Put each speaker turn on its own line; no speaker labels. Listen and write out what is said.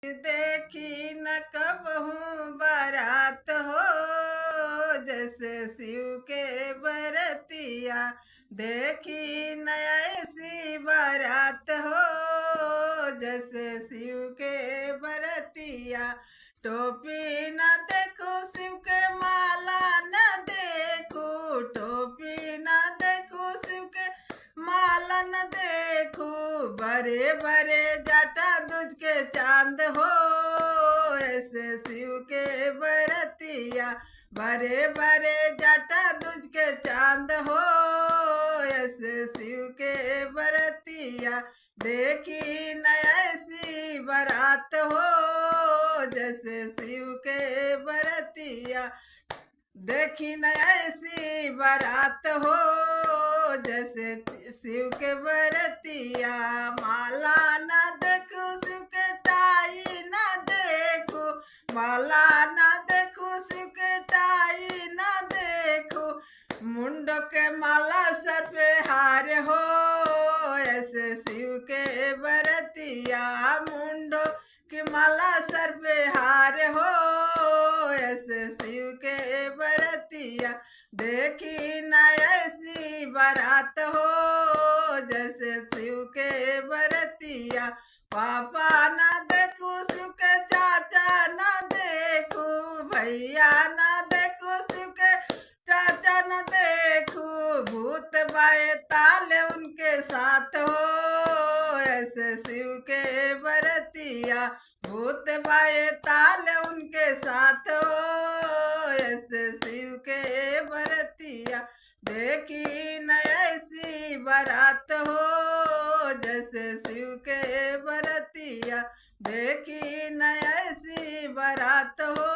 देखी न कबहू बारात हो, जैसे शिव के बरतिया। देखी न ऐसी बारात हो, जैसे शिव के बरतिया। टोपी न देखो शिव के माला न देखो, टोपी न देखो शिव के माला न देखो। बड़े बड़े जटा दूज के चांद हो, ऐसे शिव के बरतिया। बड़े बड़े जटा दूज के चांद हो, ऐसे शिव के बरतिया। देखी न ऐसी बारात हो, जैसे शिव के बरतिया। देखी न ऐसी बारात हो, जैसे शिव के बरतिया। माला न देखो शिव के टाई न देखो, माला न देखो शिव के टाई न देखो। मुंडो के माला सर पे हार हो, ऐसे शिव के बरतिया। मुंडो की माला सर पे हार हो, ऐसे शिव के बरतिया। देखी न ऐसी बारात हो, जैसे शिव के बरतिया। पापा न देखो शिव के चाचा न देखो, भैया न देखो शिव के चाचा न देखो। भूत बाए ताले उनके साथ हो, ऐसे शिव के बरतिया। भूत बाए ताले उनके साथ हो, ऐसे शिव के बरतिया। देखी न ऐसी बारात हो, जैसे शिव के बरतिया। देखी न ऐसी बारात हो,